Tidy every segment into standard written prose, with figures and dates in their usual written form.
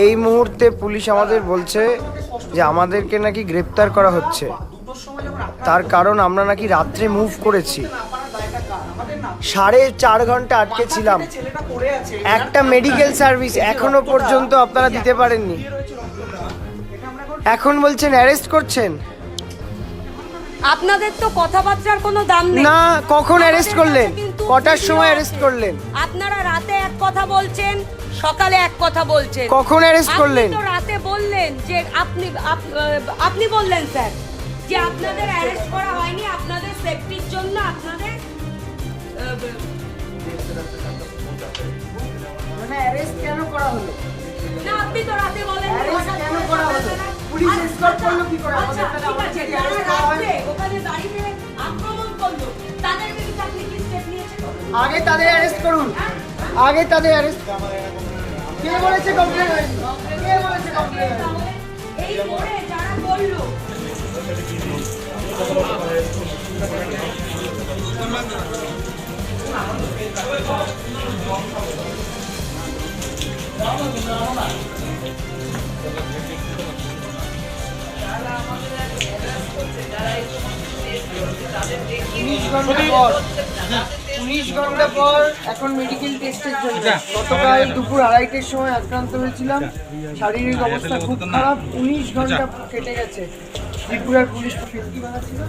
এই মুহূর্তে পুলিশ আমাদের বলছে যে আমাদেরকে নাকি গ্রেপ্তার করা হচ্ছে, তার কারণ আমরা নাকি রাত্রে মুভ করেছি। 4.5 ঘন্টা আটকে ছিলাম, একটা মেডিকেল সার্ভিস এখনো পর্যন্ত আপনারা দিতে পারেননি। এখন বলছেন অ্যারেস্ট করছেন। আপনাদের তো কথাবার্তার কোনো দাম নেই না, কখন অ্যারেস্ট করলেন? কটার সময় অ্যারেস্ট করলেন? আপনারা রাতে এক কথা বলছেন, সকালে এক কথা বলছেন। কখন অ্যারেস্ট করলেন? আপনি তো রাতে বললেন যে আপনি বললেন স্যার যে আপনাদের অ্যারেস্ট করা হয়নি, আপনাদের সেফটির জন্য আপনাদের মানে অ্যারেস্ট কেন করা হলো? না, আপনি তো রাতে বলেন অ্যারেস্ট কেন করা হলো? পুলিশ এসকর্ট করলো কি করে? আচ্ছা, ঠিক আছে, যারা রাতে ওখানে দাঁড়িয়ে আক্রমণ করলো তাদের বিরুদ্ধে আপনি কি স্টেপ নিয়েছেন? আগে তাদের অ্যারেস্ট করুন, আগে তাদের অ্যারেস্ট। কে বলেছে কমপ্লেন হয়নি? কে বলেছে কমপ্লেন হয়নি? এই মোড়ে যারা করলো উনিশ ঘন্টা পর এখন মেডিকেল টেস্টের জন্য। গতকাল দুপুর 2:30টার সময় আক্রান্ত হয়েছিলাম, শারীরিক অবস্থা খুব খারাপ। 19 ঘন্টা কেটে গেছে। ত্রিপুরার পুলিশ ফেটকি বানাচ্ছিল,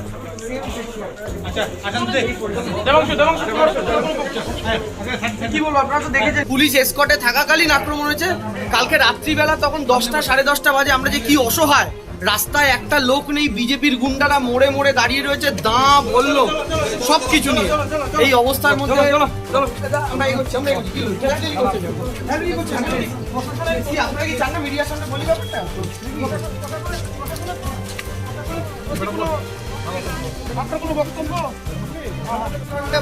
কি বলবো, আপনারা তো দেখেছেন। পুলিশ এসকর্টে থাকাকালীন আক্রমণ হয়েছে কালকে রাত্রিবেলা, তখন 10টা 10:30 বাজে। আমরা যে কি অসহায়, রাস্তায় একটা লোক নেই, বিজেপির গুন্ডারা মোড়ে মোড়ে দাঁড়িয়ে রয়েছে, দাঁ বললো সব কিছু নিয়ে। এই অবস্থার মধ্যে আমরা এগোচ্ছি, আমরা এগোচ্ছি। আপনারা কি চান না মিডিয়ার সামনে বলি ব্যাপারটা? আপনার কোনো বক্তব্য?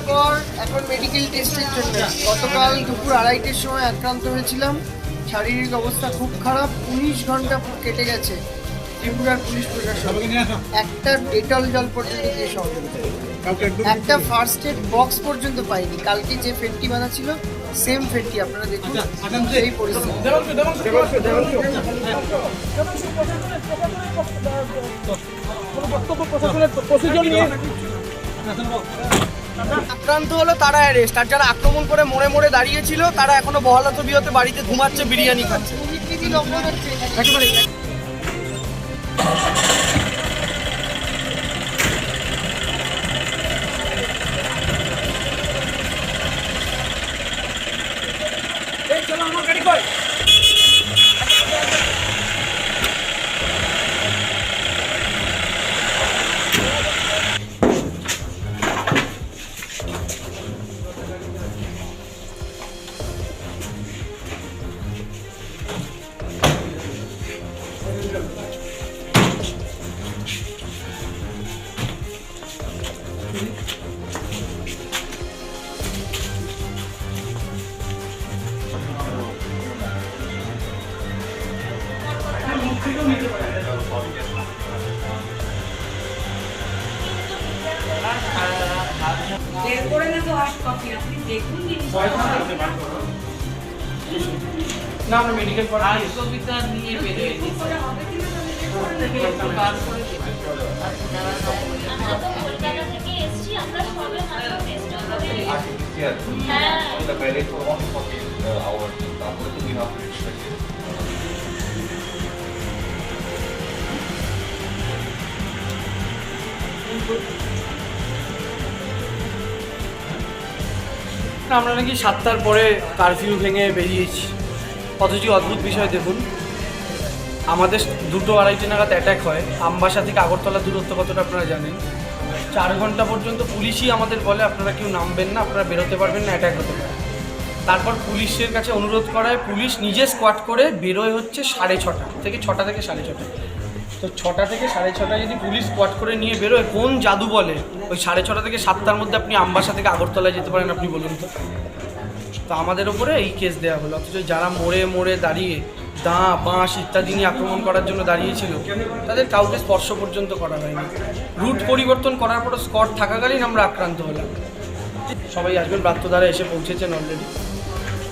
পর এখন মেডিকেল টেস্টের জন্য। গতকাল দুপুর 2:30টার সময় আক্রান্ত হয়েছিলাম, শারীরিক অবস্থা খুব খারাপ। 19 ঘন্টা কেটে গেছে। ত্রিপুরার পুলিশ প্রশাসন একটা ডেটল জল পর্যন্ত দিয়ে সহযোগিতা, একটা ফার্স্ট এড বক্স পর্যন্ত পাইনি। কালকে যে ফেটটি বানা ছিল সেম ফেটটি আপনারা দেখুন, এই পরিস্থিতি। আক্রান্ত হলো তারা অ্যারেস্ট, আর যারা আক্রমণ করে মোড়ে মোড়ে দাঁড়িয়েছিল তারা এখনো বহালত বিহতে বাড়িতে ঘুমাচ্ছে, বিরিয়ানি খাচ্ছে। একেবারে চলো আমার গাড়ি কই। বের করে না তো হার্ড কপি, আপনি দেখুন না, আমরা মেডিকেল পড়া হার্ড কপিটা নিয়ে বেরিয়ে দিচ্ছি। আমরা নাকি 7টার পরে কারফিউ ভেঙে বেরিয়েছি। অথচ অদ্ভুত বিষয় দেখুন, আমাদের 2-2:30 নাগাদ অ্যাটাক হয়। আমবাসা থেকে আগরতলা দূরত্ব কতটা আপনারা জানেন। 4 ঘন্টা পর্যন্ত পুলিশই আমাদের বলে আপনারা কেউ নামবেন না, আপনারা বেরোতে পারবেন না, অ্যাটাক হতে পারে। তারপর পুলিশের কাছে অনুরোধ করায় পুলিশ নিজে স্কোয়াড করে বেরোয় হচ্ছে 6:30 থেকে 6টা থেকে 6:30। তো 6টা থেকে 6:30 যদি পুলিশ স্কোয়াড করে নিয়ে বেরোয়, কোন জাদু বলে ওই 6:30 থেকে 7টার মধ্যে আপনি আমবাসা থেকে আগরতলায় যেতে পারেন? আপনি বলুন তো। তো আমাদের ওপরে এই কেস দেওয়া হলো। অথচ যারা মোড়ে মোড়ে দাঁড়িয়ে দাঁ বাঁশ ইত্যাদি নিয়ে আক্রমণ করার জন্য দাঁড়িয়েছিল তাদের কাউকে স্পর্শ পর্যন্ত করা হয়নি। রুট পরিবর্তন করার পরও স্কট থাকাকালীন আমরা আক্রান্ত হলাম। সবাই আসবেন, ব্রাত্যধারা এসে পৌঁছেছেন অলরেডি।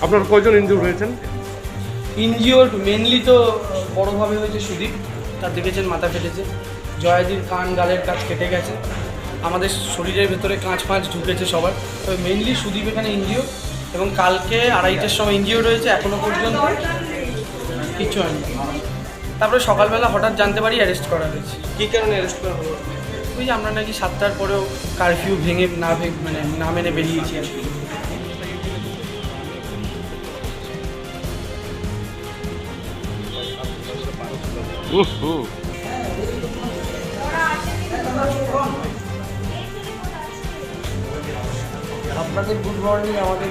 আপনার কয়জন ইনজুর হয়েছেন? ইনজিওর্ড মেনলি তো বড়োভাবে হয়েছে সুদীপ, তার দেখেছেন মাথা ফেটেছে। জয়াদির কান গালের কাজ কেটে গেছে। আমাদের শরীরের ভেতরে কাঁচ ফাঁচ ঢুকেছে সবার, তবে মেনলি সুদীপ এখানে ইনজিওর, এবং কালকে 2:30টার সময় ইনজিওর রয়েছে, এখনও পর্যন্ত কিচ্ছু হয়নি। তারপরে সকালবেলা হঠাৎ জানতে পারি অ্যারেস্ট করা হয়েছে। কী কারণে অ্যারেস্ট করা হলো? ওই যে আমরা নাকি 7টার পরেও কারফিউ ভেঙে মানে না মেনে বেরিয়েছি আর কি। আপনাদের গুড মর্নিং আমাদের